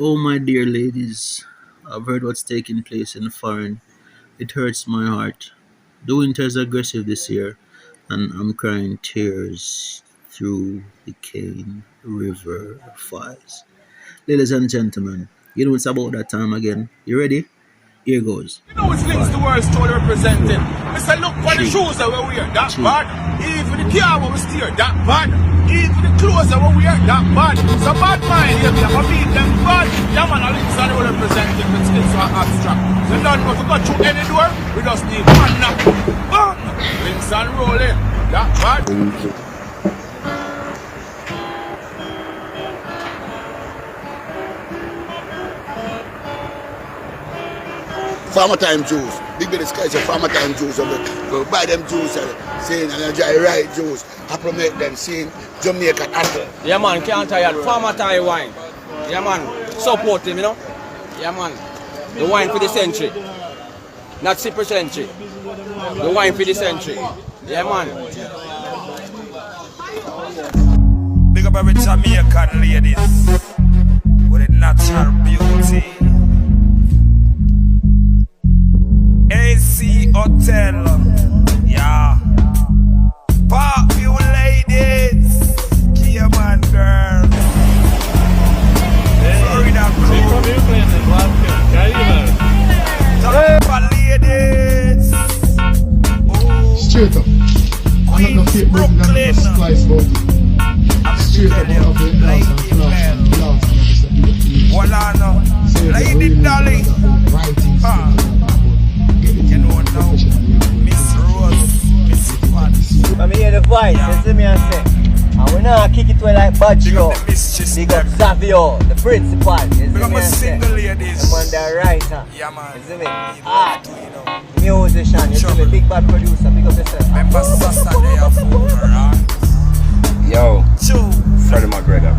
Oh, my dear ladies, I've heard what's taking place in foreign. It hurts my heart. The winter's aggressive this year, and I'm crying tears through the Cane River files. Ladies and gentlemen, you know it's about that time again. You ready? Here goes. You know it's links the Five, world story representing. four, I say look for the three, shoes that we wear, that two, bad. Even the car we steer, that bad. Even the clothes that we wear, that bad. So bad mind, yeah, we have to beat them bad. Yeah man, links are the world representing with skills so abstract. So now if we go through any door, we just need one knock. Bang! Links and rolling, that bad. Farmer time juice. Big Billy Sky say farmer time juice. So go buy them juice saying and Cheryl Wright juice. Apple make them seeing Jamaican apple. Yeah man, can't tire. Farmer tie wine. Yeah man, support him, you know. Yeah man, the wine for the century. Not super century. The wine for the century. Yeah man. Big up every Jamaican ladies with a natural beauty. AC Hotel, yeah. Park you ladies, Cayman girls, Florida crew, Tampa ladies, Straight up. I'm not Queens, fake but I'm Brooklyn. just splice about it. Straight up out of the glass and glass and Walano, say Lady Dolly, writing you know now, Miss Rose, Miss Pat, When me hear the voice, you see me and say, and we not kick it away like bad big show. up the mistress, Big up Xavier, the principal, you see big me up my and say. single ladies, The man the writer, yeah man, you see me? you Art, know, musician, you see me? Trouble. Big bad producer, big up yourself. remember Saturday of right? Yo, Two, Freddie McGregor.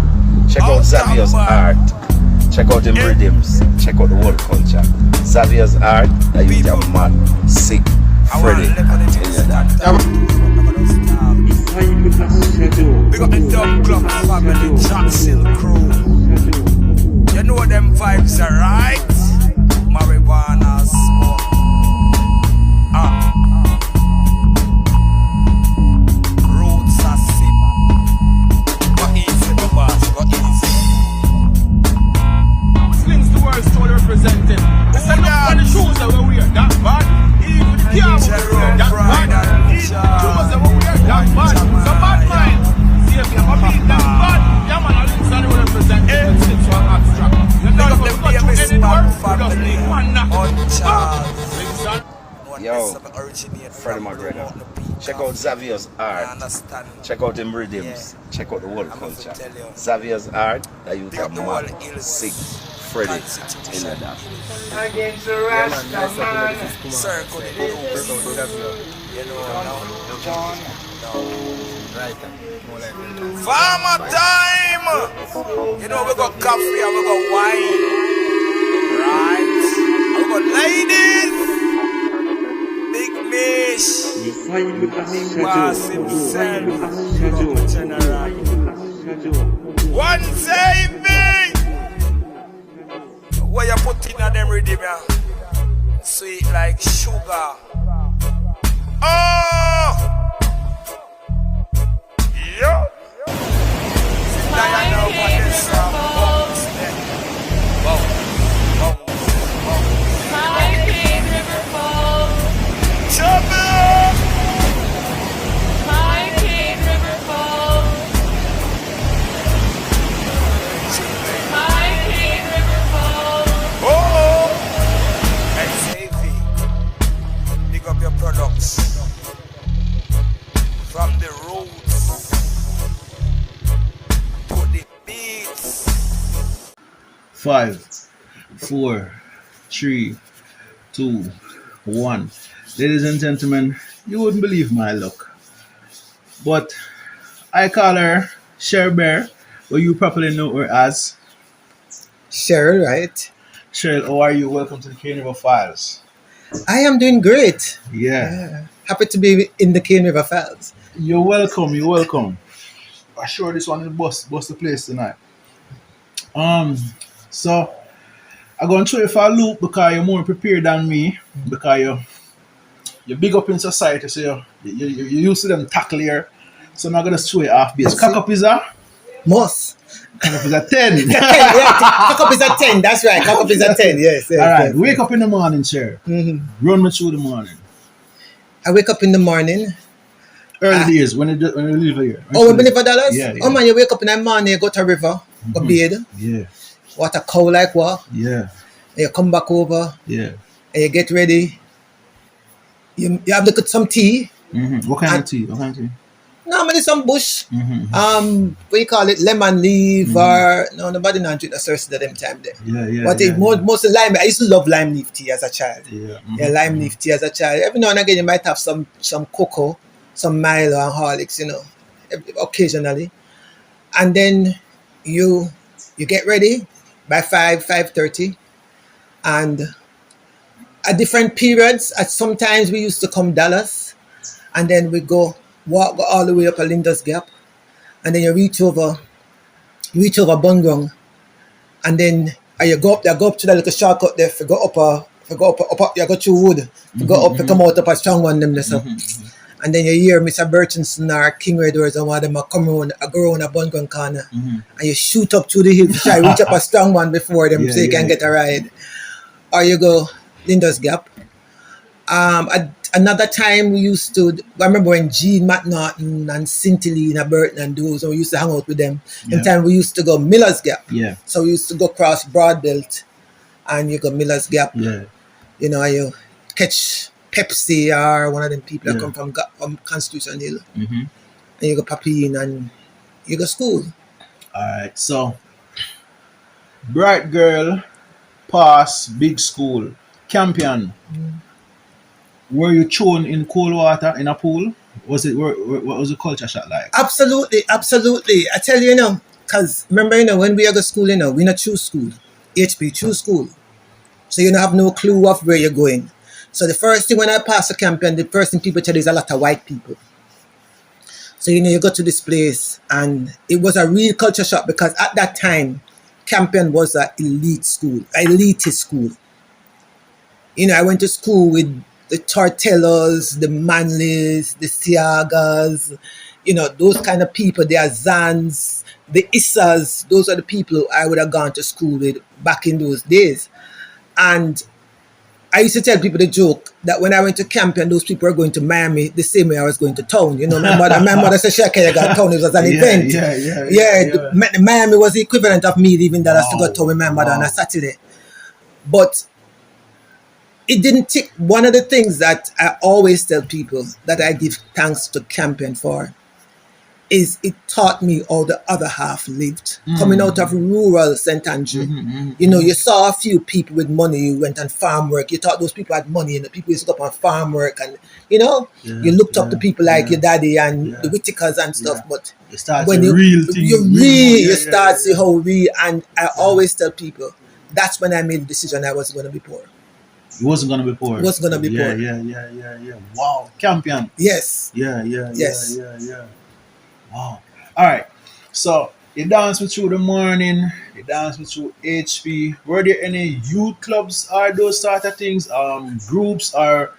Check out Xavier's art. Check out them rhythms. Check out the world culture. Xavier's art, that you are mad, sick, Freddie. big up the Dub Club family, Jackson crew. You know them vibes are right. Marijuana smoke. Roots are sip. Go easy, the boss, go easy. Slings the world story representing. It's a look for the shoes that we wear, that bad. Even the car we wear, that bad. Even the clothes that we wear, that bad. So bad mind. See if you have a beat that bad. Yeah man, I links are the world representing with skills so abstract. You know if we go through any door, we just need one knock. Links are Yo, Freddie McGregor. Check out Xavier's art. Check out them rhythms. Check out the world culture. Xavier's art, that you are mad, sick, Freddie. In that. Against the Rasta man. circle the you know now. Farmer time! You know we got coffee and we got wine. Right? And we got ladies. Big Mish. Boss himself. General. One saving! What you put in them rhythm, yeah? Sweet like sugar. Oh! Yo! Diana, what is some bones there? Bones. Trouble! Oh! XAV, pick up your products from the roots to the beats. Five, four, three, two, one. Ladies and gentlemen, you wouldn't believe my luck. But I call her Cheryl Bear, or you probably know her as Cheryl Wright. Cheryl. How are you? Welcome to the Cane River Files. I am doing great. Yeah. Happy to be in the Cane River Files. You're welcome. You're welcome. I'm sure this one will bust the place tonight. Um, So I'm going to throw you for a loop because you're more prepared than me. Because you're big up in society, so you're used to them tackle here. So I'm not going to throw you off base. Cock up is a Moss. 10. Yeah, cock up is a 10. That's right. Cock up is a 10. Yes. All right. Wake up in the morning, sir. Run me through the morning. I wake up in the morning. Early days when you live here. Oh, when we live at Dallas? Yeah. Oh man, you wake up in the morning, you go to a river, go bathe, Yeah. water cow like walk, Yeah. and you come back over, Yeah. and you get ready. You have to get some tea. What kind of tea? What kind of tea? Normally some bush. What you call it? Lemon leaf or no, nobody not drink the source of them time there. Yeah. But most lime. I used to love lime leaf tea as a child. Yeah. Yeah, lime leaf tea as a child. Every now and again you might have some cocoa, some Milo and Horlicks, occasionally. And then you get ready by 5:30, and at different periods, sometimes we used to come Dallas, and then we go all the way up a Linda's Gap, and then you reach over Bungrong, and then you go up to the little shortcut there. If you go up, you go through wood, you go up, you come out up a strong one them there, so. And then you hear Mr. Burchinson or King Red Doors and one of them come around a Bungrong corner, and you shoot up through the hill to try reach up a strong one before them so you can get a ride. Or you go Linda's Gap. Another time we used to, I remember when Gene McNaughton and Cynthia and Burton and those, and we used to hang out with them. In time we used to go Miller's Gap. Yeah. So we used to go across Broadbelt and you go Miller's Gap. Yeah. And you catch Pepsi or one of them people that come from Constitution Hill. And you go Papine and you go school. Alright, so bright girl, pass, big school, Campion. Were you thrown in cold water in a pool? What was the culture shock like? Absolutely. I tell you, because remember, when we go to school, we not choose school. HP, choose school. So you don't have no clue of where you're going. So the first thing when I pass a Campion, the first thing people tell you is a lot of white people. So you go to this place and it was a real culture shock because at that time, Campion was an elitist school. I went to school with the Tortellas, the Manleys, the Siagas, those kind of people, the Azans, the Issas, those are the people I would have gone to school with back in those days. And I used to tell people the joke that when I went to Campion, those people were going to Miami the same way I was going to town. My mother said, "Shaka, you got town." It was an event. Yeah. Miami was the equivalent of me leaving Dallas to go to with my mother on a Saturday. But it didn't take. One of the things that I always tell people that I give thanks to Campion for is it taught me how the other half lived. Coming out of rural St. Andrew, you saw a few people with money. You went on farm work. You thought those people had money, and the people used to go up on farm work, and you looked up to people like your daddy and the Whitakers and stuff. But when you start see how real. And I always tell people that's when I made the decision I was going to be poor. You wasn't going to be poor. Was going to be poor. Yeah. Wow, Campion. Yes. Yes. Wow. All right. So you dance me through the morning. You dance me through HP. Were there any youth clubs or those sort of things? Groups or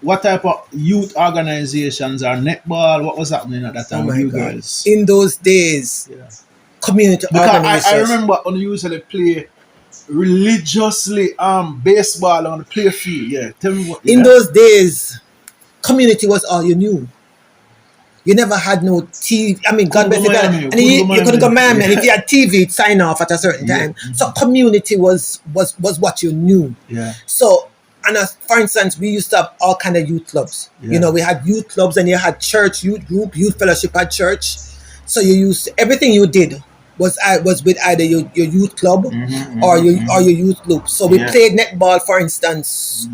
what type of youth organizations or netball? What was happening at that time with you girls? In those days, community organizations. I remember when you usually play religiously baseball on the play field. Yeah. Tell me what. In those days, community was all you knew. You never had no TV. I mean, God bless you. And you couldn't go Miami. And if you had TV, it'd sign off at a certain time. So community was what you knew. Yeah. So, and for instance, we used to have all kind of youth clubs. Yeah. We had youth clubs, and you had church, youth group, youth fellowship at church. So you used everything you did was with either your youth club or your youth group. So we played netball, for instance,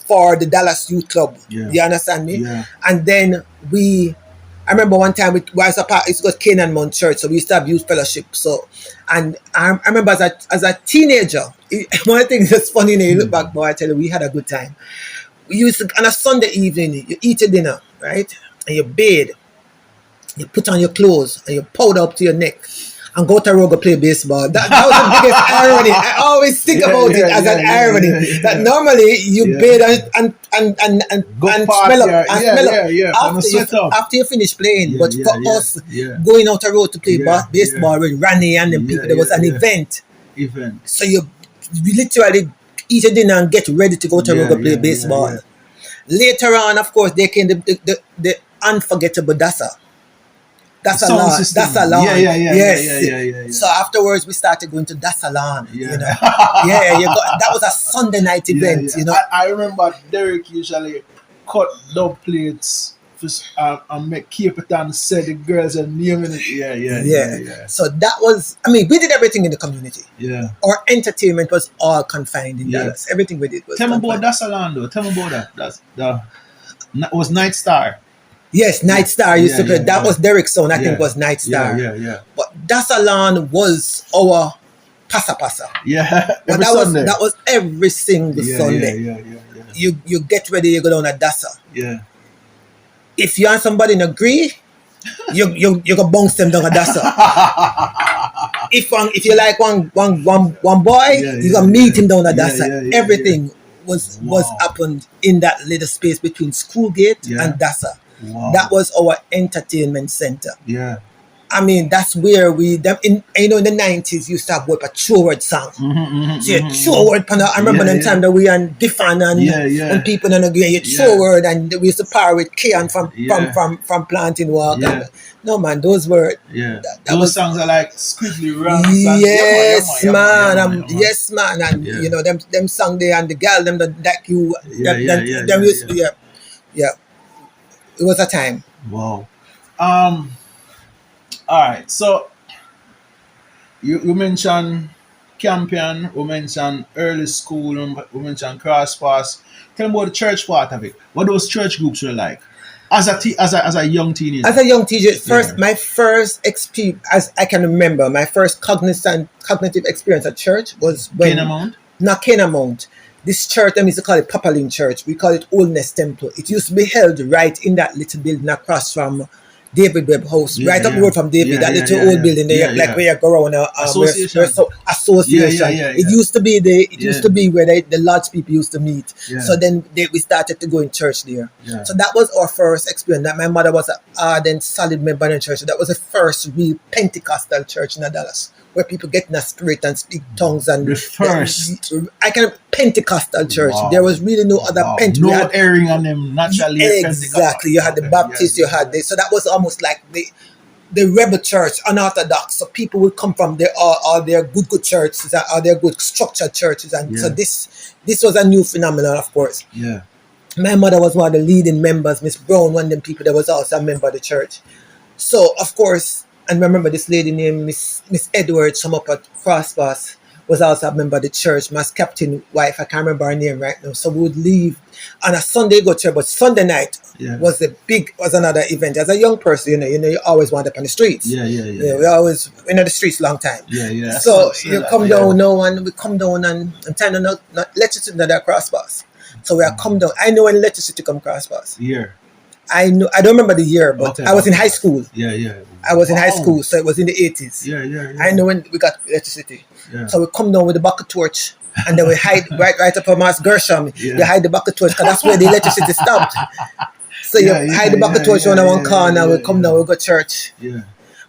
for the Dallas Youth Club. Yeah. You understand me? Yeah. And then I remember one time it was Canaan Mount Church, so we used to have youth fellowship. So, and I remember as a teenager, one thing that's funny when you look back, boy, I tell you, we had a good time. We used to, on a Sunday evening, you eat your dinner, right? And you bathe, you put on your clothes, and you powder up to your neck. and go to Rogue play baseball. That was the biggest irony. I always think about it as an irony that normally you bathe and smell up after you finish playing. But for us going out the road to play baseball with Ranny and them people, there was an event. So you literally eat a dinner and get ready to go to Rogue play baseball. Later on, of course, they came the unforgettable Dasa. That's a lawn. That's a lawn. Yes. So afterwards, we started going to Dasa lawn. You know, that was a Sunday night event. You know, I remember Derek usually cut dub plates and make keep it and say the girls are naming it. Yeah. So that was. I mean, we did everything in the community. Yeah. Our entertainment was all confined in Dallas. Everything we did was. Tell me about Dasa lawn, though. Tell me about that. It was Night Star. Yes, Night Star used to play. That was Derek's son, I think was Night Star. Yeah. But Dasalon was our pasa. Yeah. But that was every single Sunday. Yeah. You get ready, you go down at Dasa. Yeah. If you and somebody in agree, you go bounce them down at Dasa. If you like one boy, you go meet him down at Dasa. Everything was happened in that little space between Schoolgate and Dasa. Wow. That was our entertainment center. Yeah. I mean, that's where in the 90s used to have a true word song. So you true word, I remember the time that we and Diffan and people in the green, you true word, and we used to power with Kian from Planting Walk. Yeah. No man, those were those songs are like squiggly round. Yes, man. Yes, man. And you know them song there and the girl them that you them used to It was a time. Wow. All right. So you mentioned Campion, we mentioned early school, we mentioned Cross Pass. Tell me about the church part of it. What those church groups were like as a young teenager. As a young teenager, my first experience, as I can remember, my first cognitive experience at church was when Kenamount. This church, I used to call it Papa Lynn Church. We call it Oldness Temple. It used to be held right in that little building across from David Webb House, right up the road from David, that little old building there, like where you go around association. It used to be used to be where the lodge people used to meet. So then we started to go in church there. So that was our first experience. That my mother was an ardent, solid member in the church. That was the first real Pentecostal church in Dallas, where people get in the spirit and speak tongues. And the first Pentecostal church. Wow. There was really no other Pentecostal. No airing on them naturally. Exactly. You had the Baptist, you had this. So that was almost like the rebel church, unorthodox. So people would come from all their good churches, or their good structured churches. And so this was a new phenomenon, of course. Yeah. My mother was one of the leading members. Miss Brown, one of them people that was also a member of the church. So, of course, and remember this lady named Miss Edwards from up at Crosspass was also a member of the church. My captain wife, I can't remember her name right now. So we would leave on a Sunday, go to church, but Sunday night was another event. As a young person, you always want up on the streets. Yeah. We always in the streets long time. Yeah. So you come down now, and we come down and time to not electricity to that Crosspass. So we are come down. I know when electricity come Crosspass. Year. I don't remember the year, but I was in high school. Yeah. I was in high school, so it was in the 80s. Yeah. I know when we got electricity. Yeah. So we come down with the bucket torch, and then we hide right up on Mass Gershom. You hide the bucket torch, because that's where the electricity stopped. So you hide the bucket torch on one corner, we come down, we go to church. Yeah.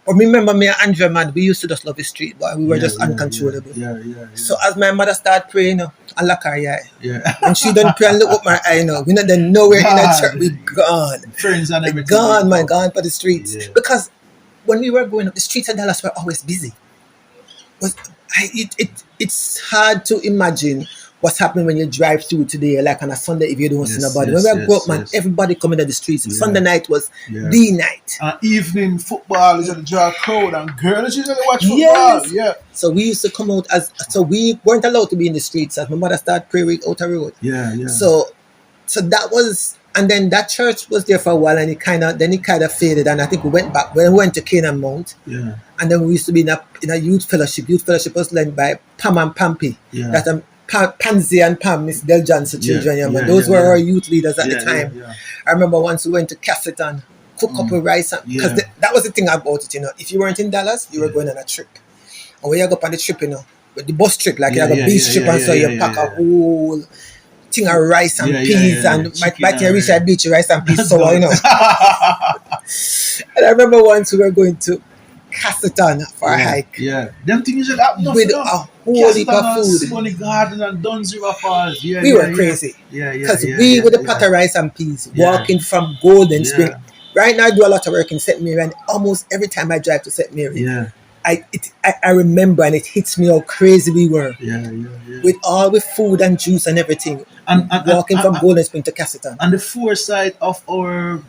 But remember me and Andrea, man, we used to just love the street, but we were just uncontrollable. Yeah. So as my mother started praying, I lock her eye. Yeah. When she done pray and look up my eye, we not then nowhere in that church, we gone. Friends and everything. Gone, man, gone for the streets. Yeah. Because when we were growing up, the streets of Dallas were always busy. It's hard to imagine what's happening when you drive through today, like on a Sunday, if you don't see nobody. When we were growing up, man, everybody coming to the streets. Yeah. Sunday night was the night. Evening football is at the draw crowd, and girls usually watch football. Yes. Yeah. So we used to come out so we weren't allowed to be in the streets as my mother started praying out the road. Yeah. So that was, and then that church was there for a while, and it kind of faded, and I think we went back when we went to Canaan Mount. Yeah. And then we used to be in a youth fellowship. Youth fellowship was led by Pam and Pampy. Yeah. That's Pansy and Pam, Miss Del Johnson children. Those were our youth leaders at the time. Yeah. I remember once we went to Cassett and cook up with rice, because that was the thing about it. If you weren't in Dallas, you were going on a trip. And when you go up on the trip, with the bus trip, like you Yeah, have a yeah, beach yeah, trip, yeah, and so yeah, you yeah, pack a yeah. whole thing of rice and Yeah, yeah, peas, yeah, yeah. and Chicken by the time you reach and that beach, rice and peas sour, done. And I remember once we were going to Casseton for a Yeah, hike yeah. Them things usually happen enough, with a whole heap Castleton of and food. Siboney Garden and Duns River Falls. Yeah, We yeah, were yeah. crazy Yeah, yeah, because yeah, we yeah, with a pot yeah. of rice and peas Yeah. walking from Golden Spring. Yeah, Right now, I do a lot of work in St. Mary, and almost every time I drive to St. Mary, yeah, I remember, and it hits me how crazy we were yeah, yeah, yeah. with all with food and juice and everything, And and, and, walking and, from Golden Spring to Casseton. and the foresight of our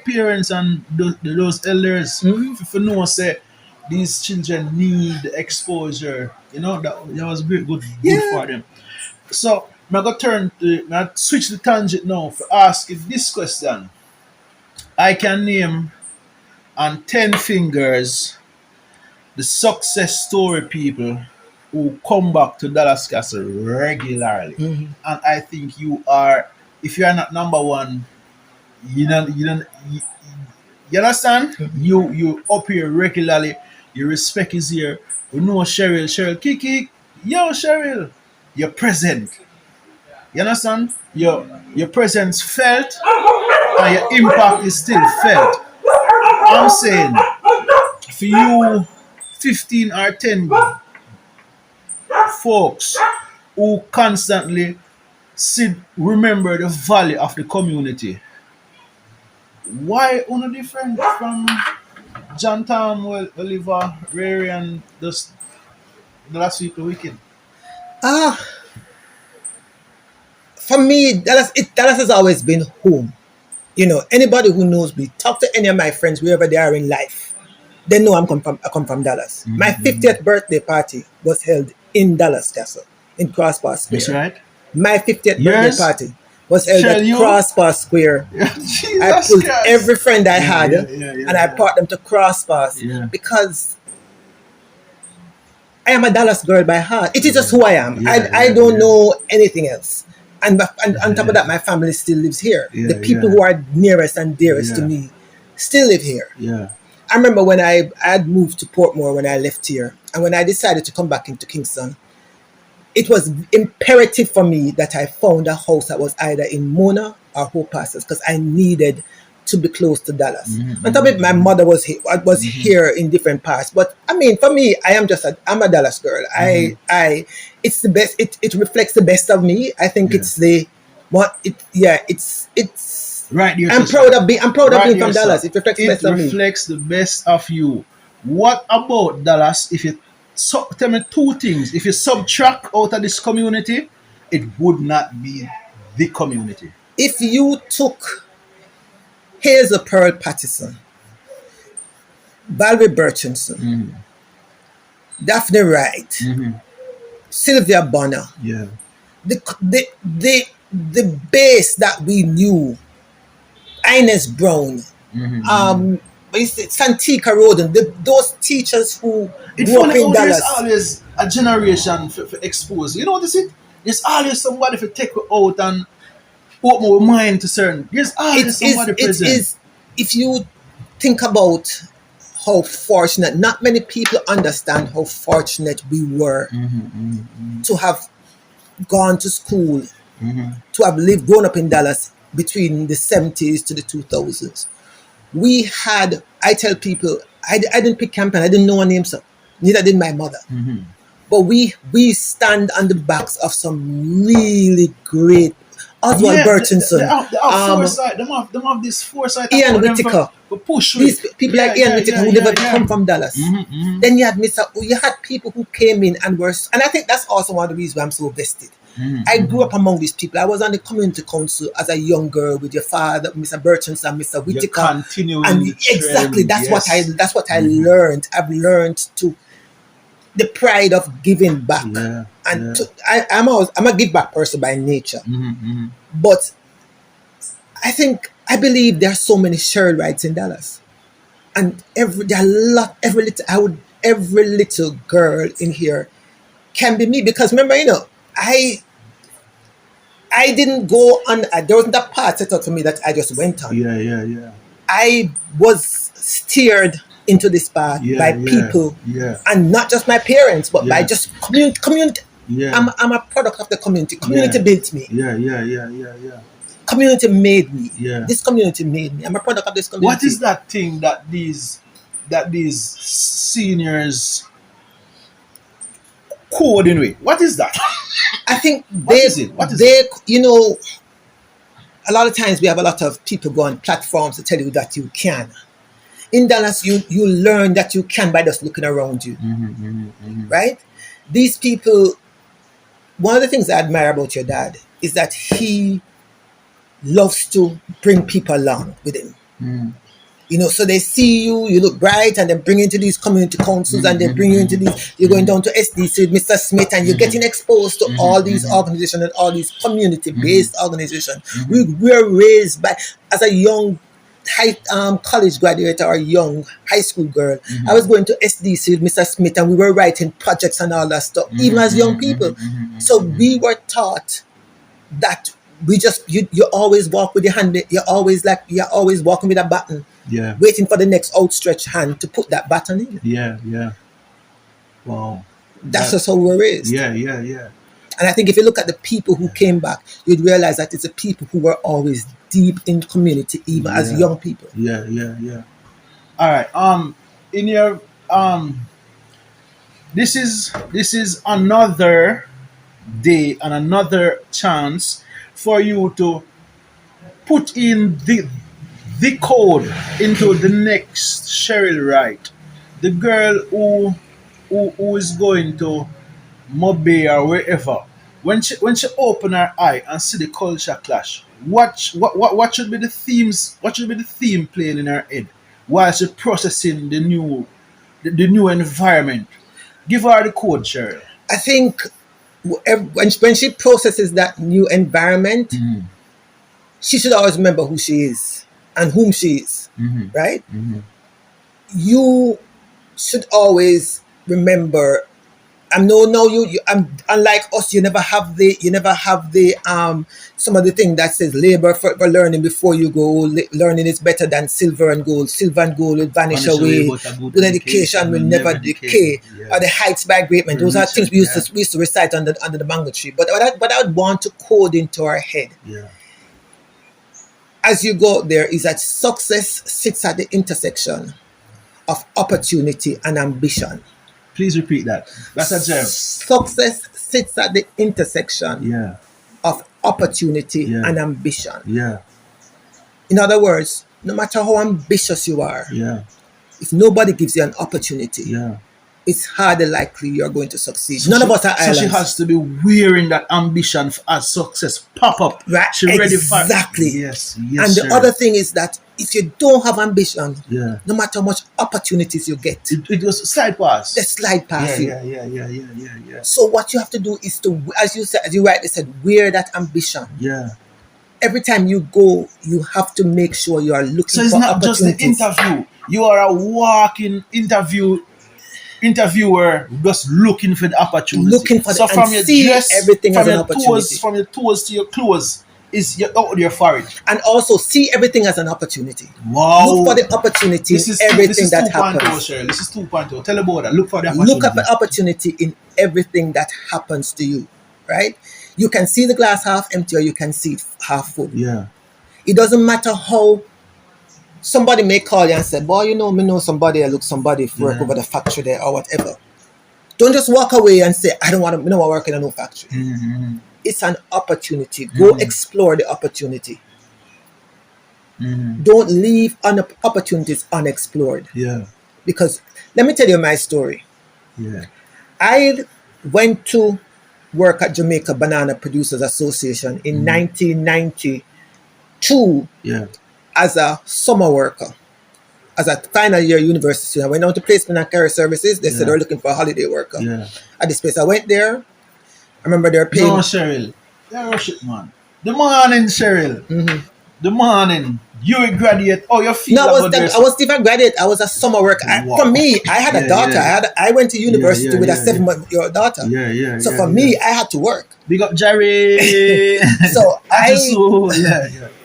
parents and those elders, Mhm. if you know, say these children need the exposure. That was great, good Yeah. for them. So I'm gonna switch the tangent now for asking this question. I can name on 10 fingers the success story people who come back to Dallas Castle regularly. Mhm. And I think you are, if you are not number one, you understand? You up here regularly, your respect is here. You know Cheryl Kiki, yo Cheryl, you're present. You understand? Your presence felt and your impact is still felt. I'm saying for you 15 or 10 folks who constantly remember the value of the community. Why uno different from John Tom, Oliver, Ray, and the last people wicked? Ah, for me, Dallas has always been home. Anybody who knows me, talk to any of my friends wherever they are in life. They know I come from Dallas. My 50th birthday party was held in Dallas Castle, in Crossbar That's Square. right. My 50th birthday Yours? party was held Shall at you? Crossbar Square. I Jesus pulled Christ. every friend I had yeah, and I brought them to Crossbars Yeah. because I am a Dallas girl by heart. It is just who I am. Yeah, I yeah, don't yeah. know anything else. And on top of that, my family still lives here. Yeah, The people yeah. who are nearest and dearest to Yeah. me still live here. Yeah. I remember when I had moved to Portmore when I left here, and when I decided to come back into Kingston, it was imperative for me that I found a house that was either in Mona or Hope Passes because I needed to be close to Dallas. On top of it, my mother was here in different parts, but I mean, for me, I'm a Dallas girl. It's the best. It reflects the best of me. I think Yeah. it's the what it. Yeah, it's. Right there, I'm sister. proud of being. I'm proud of Right being there, from sir. Dallas. It reflects the It best of me. reflects the best of you. What about Dallas? If you tell me two things. If you subtract out of this community, it would not be the community. If you took Hazel Pearl Pattison, Valerie Burchinson, Daphne Wright, Sylvia Bonner, Yeah. the base that we knew, Ines Brown, Santika Roden, those teachers who It's grew up funny in how there's Dallas. always a generation for expose. You notice it? There's always somebody for take you out and open our mind to certain. There's always somebody It present. is, if you think about how fortunate, not many people understand how fortunate we were to have gone to school, to have grown up in Dallas between the 70s to the 2000s. I tell people, I didn't pick campaign, I didn't know her name, so neither did my mother. But we stand on the backs of some really great Oswald Burchinson, They have foresight. They have this foresight. Ian about them Whittaker. for push These with. people like Ian Whittaker who never come from Dallas. Then you had people who came in and and I think that's also one of the reasons why I'm so vested. I grew up among these people. I was on the community council as a young girl with your father, Mr. Burchins and Mr. Whittaker. Continuing And the trend, exactly, that's yes. what I learned. I've learned to the pride of giving back. Yeah, And yeah. I'm a give back person by nature. But I believe there are so many Cheryl Wrights in Dallas. And every little girl in here can be me. Because remember, I didn't go on, there wasn't a path set out for me that I just went on. Yeah. I was steered into this path by people, yeah, and not just my parents, but by Yeah. just community. yeah, I'm a product of the community. Community built me. yeah, Community made me. yeah. This community made me. I'm a product of this community. What is that thing that these seniors coding with? What is that? I think What is it? What is they, you know, a lot of times we have a lot of people go on platforms to tell you that you can. In Dallas, you learn that you can by just looking around you, right? These people, one of the things I admire about your dad is that he loves to bring people along with him. You know, so they see you, you look bright, and they bring you into these community councils, and they bring you into these, you're going down to SDC with Mr. Smith, and you're getting exposed to all these organizations and all these community-based organizations. We were raised by, as a young college graduate or a young high school girl, I was going to SDC with Mr. Smith, and we were writing projects and all that stuff, even as young people. So we were taught that we just, you always walk with your hand, you're always walking with a button, waiting for the next outstretched hand to put that button in. Yeah. Wow. That's just how we were raised. Yeah. And I think if you look at the people who came back, you'd realize that it's the people who were always deep in community, even as young people. Yeah. All right. In your this is another day and another chance for you to put in the code into the next Cheryl Wright, the girl who is going to Mobe or wherever. When she open her eye and see the culture clash, what should be the themes? What should be the theme playing in her head while she processing the new environment? Give her the code, Cheryl. I think when she processes that new environment, she should always remember who she is and whom she is, right? You should always remember. Unlike us, you never have the some of the thing that says labor for learning before you go. Learning is better than silver and gold. Silver and gold will vanish away. but a Good education will never decay. Yeah. Or the heights by great men. Those are things we used to recite under the mango tree. But what I would want to code into our head, as you go there, is that success sits at the intersection of opportunity and ambition. Please repeat that. That's a gem. Success sits at the intersection of opportunity and ambition. Yeah. In other words, no matter how ambitious you are, if nobody gives you an opportunity, it's hardly likely you're going to succeed. None of us are islands. So she has to be wearing that ambition as success pop up. Right? She ready for Exactly. Yes. And the other thing is that if you don't have ambition, Yeah. no matter how much opportunities you get, It was slide pass. they slide past you. Yeah. So what you have to do is to, as you rightly said, wear that ambition. Yeah. Every time you go, you have to make sure you are looking So it's for not just the opportunities. interview. You are a walking interviewer just looking for the opportunity. Looking for the- so from and your see dress, everything from as an your opportunity. toes, from your toes to your clothes, is you're out there for it. And also see everything as an opportunity. Wow. Look for the opportunity in everything that happens. Cheryl. This is 2.0. Tell about that. Look for the opportunity. Look at the opportunity in everything that happens to you, right? You can see the glass half empty or you can see it half full. Yeah. It doesn't matter how somebody may call you and say, boy, me know somebody, I look somebody for work over the factory there or whatever. Don't just walk away and say, I don't want to work in a no factory. It's an opportunity. Go explore the opportunity. Don't leave opportunities unexplored. Yeah. Because let me tell you my story. Yeah. I went to work at Jamaica Banana Producers Association in 1992 as a summer worker, as a final year university student. I went down to placement and career services. They said they were looking for a holiday worker. Yeah. At this place, I went there. I remember they were paying. No, Cheryl. Yeah, rush it, man. The morning, Cheryl. The morning. You a graduate. Oh, your feet. No, I was different graduate. I was a summer worker. Wow. For me, I had a daughter. I went to university with a 7-month-old daughter. Yeah. So for me, I had to work. Big up, Jerry. So I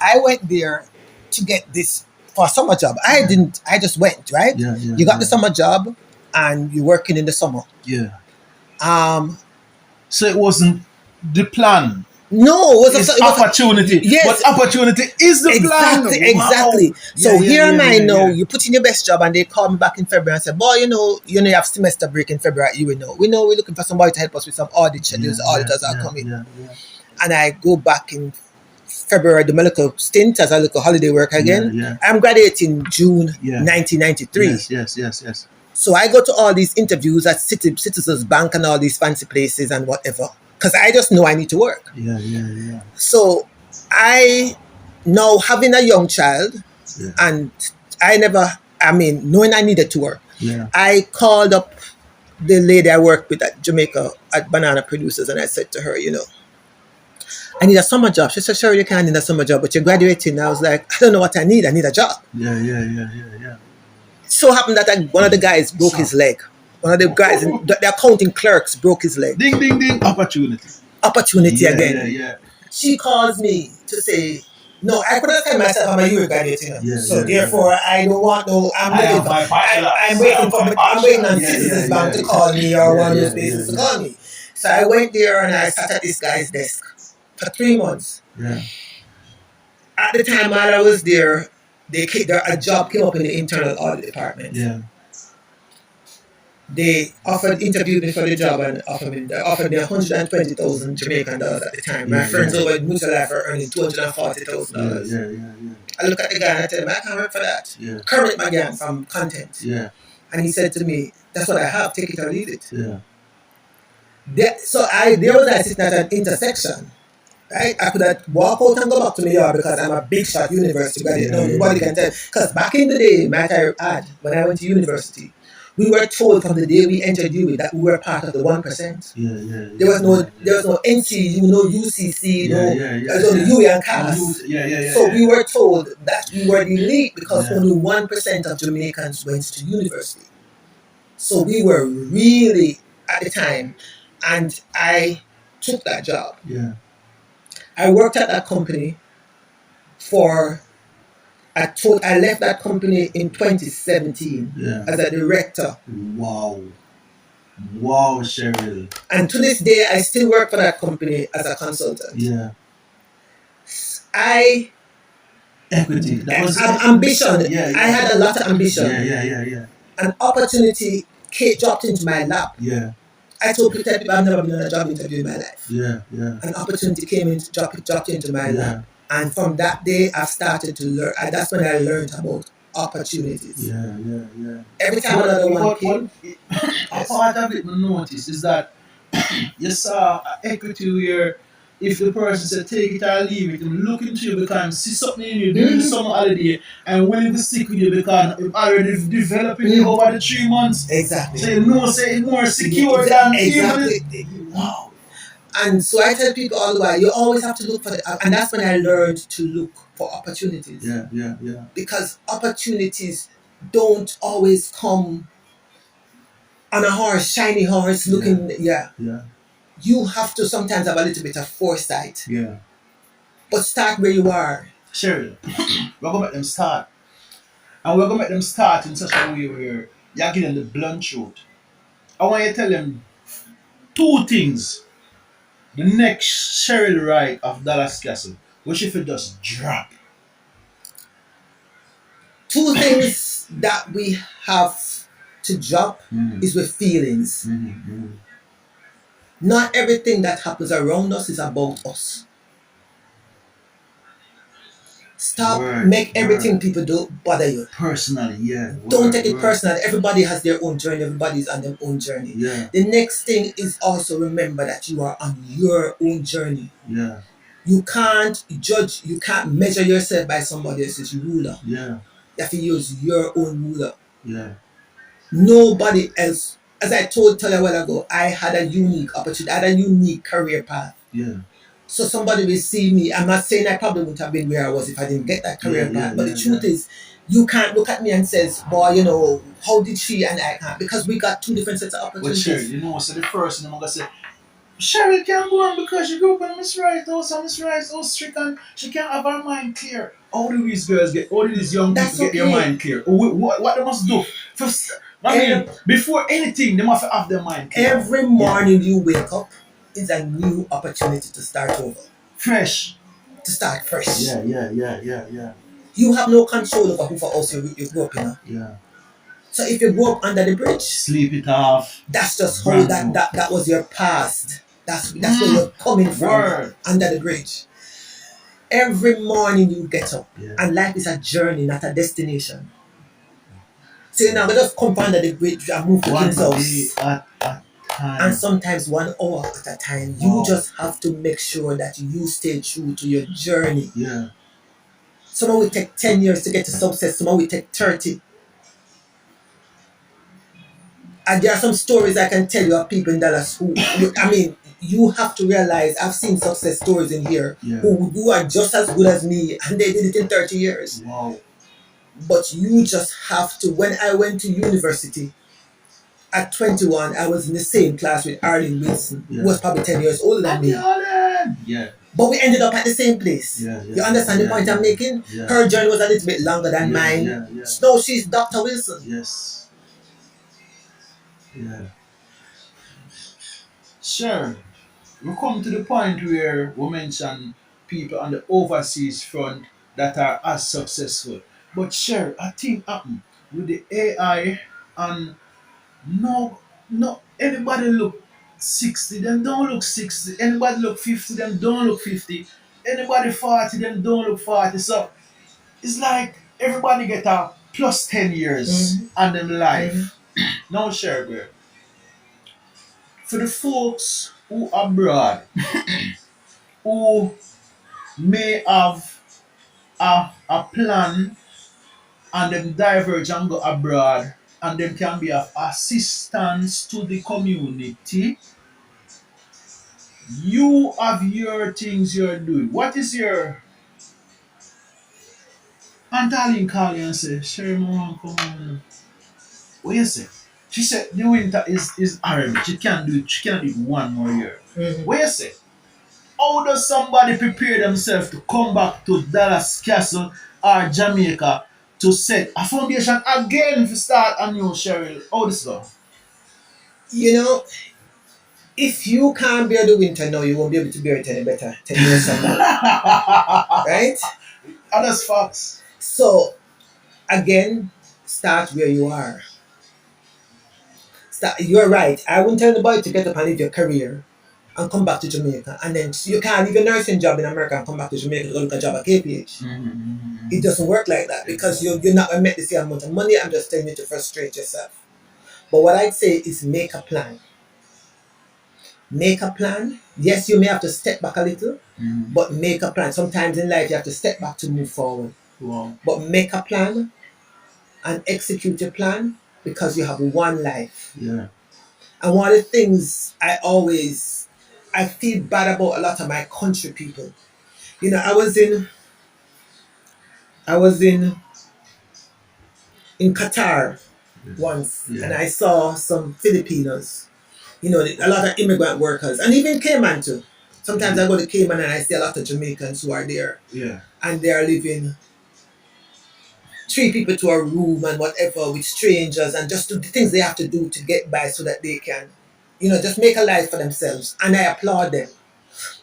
I went there to get this for a summer job. I didn't. I just went. Right. Yeah, yeah, You got yeah. the summer job, and you're working in the summer. Yeah. Um, So it wasn't the plan. no, It's opportunity. Yes. But opportunity is the plan. Exactly, Wow. exactly. So Yeah, here am I now. yeah. You put in your best job, and they call me back in February and say, "Boy, you have semester break in February. We know we're looking for somebody to help us with some audit schedules. Auditors are coming." Yeah. And I go back in February, do my little stint as a little holiday work again. Yeah. I'm graduating June Yeah. 1993. Yes. So I go to all these interviews at Citizens Bank and all these fancy places and whatever, because I just know I need to work. Yeah. So I now having a young child, Yeah. and knowing I needed to work, Yeah. I called up the lady I worked with at Jamaica at Banana Producers, and I said to her, I need a summer job. She said, "Sure, you can need a summer job, but you're graduating." I was like, "I don't know what I need. I need a job." Yeah. It so happened that one of the guys broke his leg. One of the guys, the accounting clerks, broke his leg. Ding. Opportunity again. Yeah. She calls me to say, "No, I couldn't tell myself I'm a year graduate, Yeah, therefore I don't want no. I'm waiting on Citizens Bank to call me or one of those places to call me." So I went there and I sat at this guy's desk for 3 months. Yeah. At the time while I was there, a job came up in the internal audit department. Yeah. They interviewed me for the job and offered me $120,000 Jamaican dollars at the time. My friends over at Mutual Life are earning $240,000. Yeah. I look at the guy and I tell him, "I can't work for that." Yeah. Kermit McGann from Content. Yeah. And he said to me, "That's what I have, take it or leave it." Yeah. There was I sitting at an intersection. Right? I could have walk out and go back to my yard because I'm a big shot university graduate. No, nobody can tell. Because back in the day, might I add, when I went to university, we were told from the day we entered UWI that we were part of the 1%. Yeah. There was no NCU, no UCC, there was only UWI and CAS. Yeah. So we were told that we were the elite because only 1% of Jamaicans went to university. So we were really at the time, and I took that job. Yeah. I worked at that company I left that company in 2017 as a director. Wow, Cheryl. And to this day, I still work for that company as a consultant. Yeah. Equity. That was ambition. Yeah. I had a lot of ambition. Yeah. An opportunity dropped into my lap. Yeah. I told people I've never been on a job interview in my life. Yeah. An opportunity dropped into my lap. And from that day, I've started to learn. That's when I learned about opportunities. Yeah. Every time another one came. A part of it, I noticed, is that you saw equity where if the person said take it or leave it, and look into you because see something in you during the summer holiday and willing to stick with you because it's already developing over the 3 months. Exactly. So you know, say it's more secure than exactly. Wow. And so I tell people all the while, you always have to look for and that's when I learned to look for opportunities. Yeah. Because opportunities don't always come on a shiny horse looking, Yeah. You have to sometimes have a little bit of foresight. Yeah. But start where you are. Cheryl, we're going to make them start. And we're going to make them start in such a way where you're giving them the blunt truth. I want you to tell them 2 things. The next Cheryl Wright of Dallas Castle, which if it just drop. 2 things that we have to drop is with feelings. Not everything that happens around us is about us. Stop, make everything people do bother you. Personally, yeah. Don't take it personal. Everybody has their own journey. Everybody's on their own journey. Yeah. The next thing is also remember that you are on your own journey. Yeah. You can't judge, you can't measure yourself by somebody else's ruler. Yeah. You have to use your own ruler. Yeah. Nobody else. As I told you a while ago, I had a unique opportunity. I had a unique career path. Yeah. So somebody will see me. I'm not saying I probably wouldn't have been where I was if I didn't get that career path. But the truth is, you can't look at me and says, "Boy, how did she and I can't?" Because we got 2 different sets of opportunities. But sure, so the first thing I'm gonna say, Cheryl can't go on because she grew up in Miss Rice house and Miss Rice house strict and she can't have her mind clear. How do these girls get, how do these young That's people get their okay. mind clear? What they must do? First, I mean, before anything, they must have their mind clear. Every morning you wake up is a new opportunity to start over. Fresh. To start fresh. Yeah. You have no control over who house you grew up in. Yeah. So if you grew up under the bridge, sleep it off. That's just how that was your past. That's where you're coming from. Word. Under the bridge. Every morning you get up, and life is a journey, not a destination. So you're not gonna just come under the bridge and move to King's house. At a time. And sometimes 1 hour at a time. You just have to make sure that you stay true to your journey. Yeah. Some will take 10 years to get to success, some will take 30. And there are some stories I can tell you of people in Dallas who I mean, you have to realize I've seen success stories in here who are just as good as me and they did it in 30 years. Wow. But you just have to. When I went to university at 21, I was in the same class with Arlene Wilson, who was probably 10 years older than me. Yeah. But we ended up at the same place. Yeah, you understand the point I'm making? Yeah. Her journey was a little bit longer than mine. Yeah. No, she's Dr. Wilson. Yes. Yeah. Sure. We come to the point where we mention people on the overseas front that are as successful. But sure, a thing happen with the AI and no anybody look 60, them don't look 60. Anybody look 50, them don't look 50. Anybody 40, them don't look 40. So it's like everybody get a plus 10 years on them life. Now share, bro. For the folks who abroad who may have a plan and them diverge and go abroad and them can be of assistance to the community, you have your things you're doing. What is your Aunt Aline call you and say, Sherry, mom, come on. What you say? She said the winter is horrible. She can't do it. She can't do it 1 more year. What you say? How does somebody prepare themselves to come back to Dallas Castle or Jamaica to set a foundation again to start a new Cheryl? How this go? You know, if you can't bear the winter now, you won't be able to bear it any better 10 years from now. Right? And that's facts. So, again, start where you are. You're right. I wouldn't tell anybody to get up and leave your career and come back to Jamaica. And then you can't leave a nursing job in America and come back to Jamaica to go look a job at KPH. It doesn't work like that because you're not going to make the same amount of money. I'm just telling you to frustrate yourself. But what I'd say is make a plan. Make a plan. Yes, you may have to step back a little, but make a plan. Sometimes in life you have to step back to move forward. Wow. But make a plan and execute your plan because you have one life. Yeah. And one of the things I feel bad about a lot of my country people. You know, I was in Qatar once, and I saw some Filipinos. You know, a lot of immigrant workers, and even Cayman too. Sometimes I go to Cayman and I see a lot of Jamaicans who are there. Yeah. And they are living 3 people to a room and whatever with strangers and just do the things they have to do to get by so that they can, you know, just make a life for themselves. And I applaud them.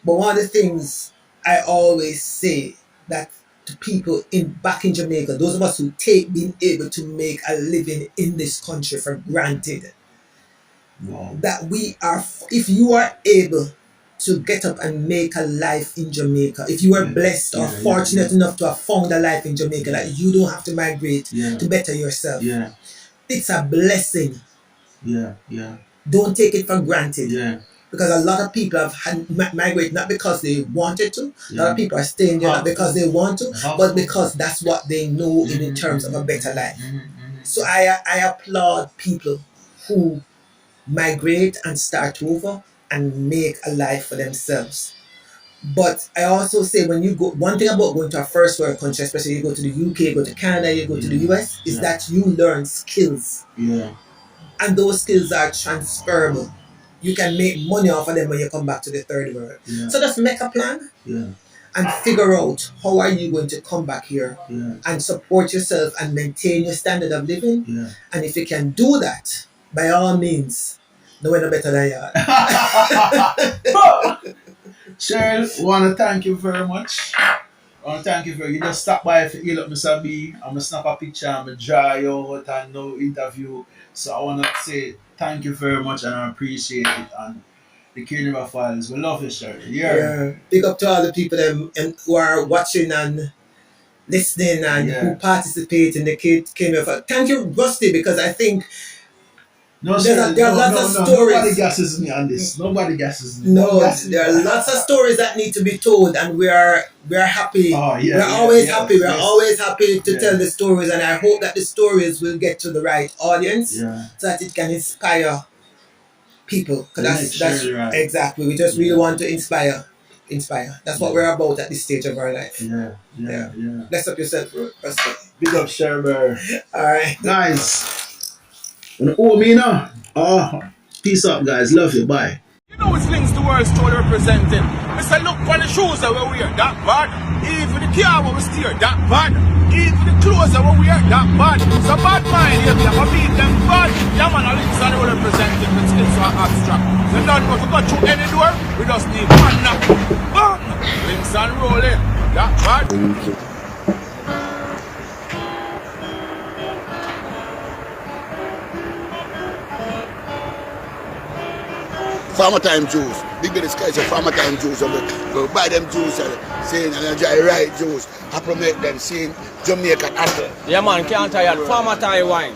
But one of the things I always say that to people back in Jamaica, those of us who take being able to make a living in this country for granted, that if you are able to get up and make a life in Jamaica, if you are blessed or fortunate enough to have found a life in Jamaica, that you don't have to migrate to better yourself, it's a blessing. Don't take it for granted. Because a lot of people have migrated not because they wanted to. A lot of people are staying there not because they want to, but because that's what they know in terms of a better life. So I applaud people who migrate and start over and make a life for themselves. But I also say when you go, one thing about going to a first world country, especially you go to the UK, go to Canada, you go to the US, is that you learn skills. And those skills are transferable. you can make money off of them when you come back to the third world. Yeah. So just make a plan Yeah. and figure out how are you going to come back here Yeah. and support yourself and maintain your standard of living. Yeah. And if you can do that, by all means, no one no better than you. Cheryl, want to thank you very much. I want to thank you for you just stop by for heal up Mr. B. I'm gonna snap a picture, I'm gonna dry you out and no interview. So I wanna say thank you very much and I appreciate it and the Kingdom Files. We love you, Cheryl. Yeah. Big up to all the people who are watching and listening and who participate in the Kingdom Files. Thank you, Rusty, because I think there are lots of stories. Nobody guesses me on this. Nobody guesses me. No, there are lots of stories that need to be told, and we are happy. We're always happy. We're always happy to tell the stories, and I hope that the stories will get to the right audience so that it can inspire people. That's right. Exactly. We just really want to inspire. That's what we're about at this stage of our life. Yeah. Bless up yourself, Rusty. Big up, Cheryl. All right, guys. Me now. Peace up, guys. Love you. Bye. You know it's links the world story representing. Mr. Look for the shoes that we wear, that bad. Even the car we steer, that bad. Even the clothes that we wear, that bad. So bad mind, yeah, we have to beat them bad. Yeah, man, links are the world representing with skills so abstract. So now if we go through any door, we just need one knock. Bang! Links and rolling, that bad. Farmer time juice. Big Billy Sky say farmer time juice. Go buy them juice saying and Cheryl Wright juice. I promote them seeing Jamaican apple. Yeah man, can't tire. Farmer Thai wine.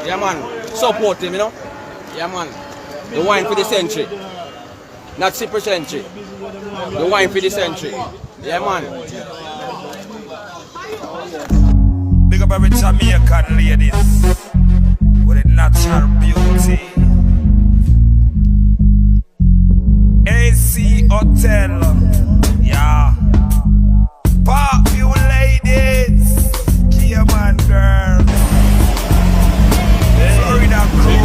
Yeah man, support him, you know. Yeah man. The wine for the century. Not super century. The wine for the century. Yeah man. Big up every Jamaican ladies with a natural beauty. AC Hotel, yeah. Park you ladies, Cayman girls, Florida crew,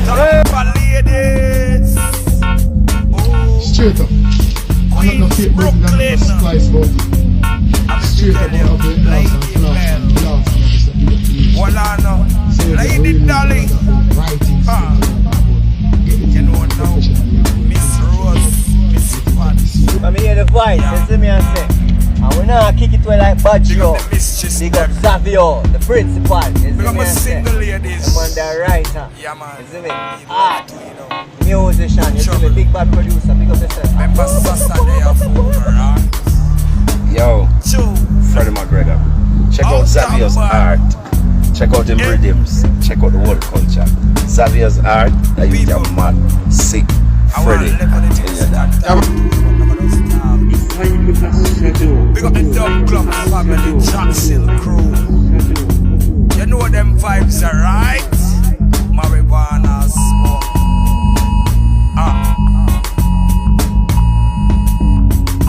Tampa ladies, straight up. Queens, Brooklyn. Straight up, lady Walano, Lady Dolly. You know now, Miss Rose, Miss Pat. I hear the voice, you see me and say, and we now kick it away like bad show. Big up Xavier, the principal, you see me and say. The man the writer, you see me? Art, musician, you see me? Big bad producer, big up yourself. Remember Saturday of right? Yo, Freddie McGregor. Check out Xavier's art. Check out them rhythms. Check out the world culture. Xavier's art, that you are mad, sick, Freddie. Big up the Dub Club family, Jackson crew. You know them vibes are right. Marijuana smoke.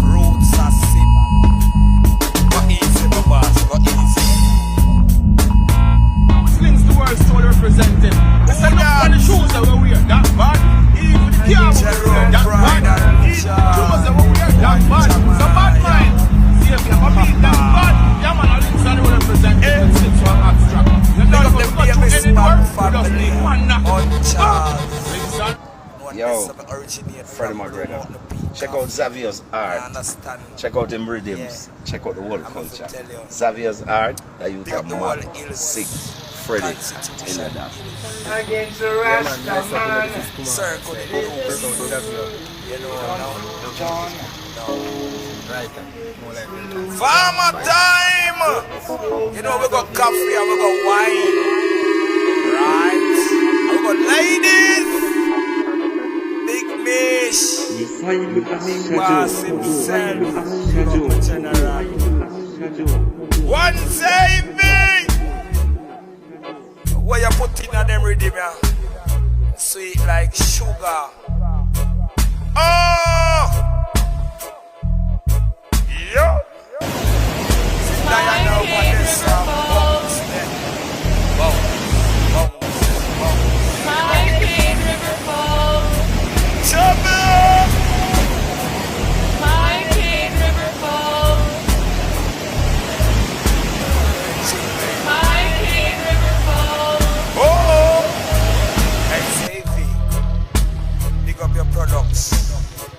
Roots are sip. Go easy, my boss, go easy. Slings the world story representing. Listen up on the shoes that we wear, that bad. Even the car we wear, that bad. Even the clothes that we wear, that bad. So bad mind. See if you have a beat that bad. Yeah man, I'll listen to representing with skills so abstract. You know if we go to any door, we just need one knock. Yo, Freddie McGregor. Check out Xavier's art. Check out them rhythms. Check out the world culture. Xavier's art, that you are mad, sick, Freddie. Against the Rasta man. Circle the you know, John. Farmer time! You know, we got coffee and we got wine. Right? And we got ladies. Big Mish. Boss himself. General. One saving! What you put in them rhythm, yeah? Sweet like sugar. Oh! Yo! See Diana over there, some bounce there. Bounce. products.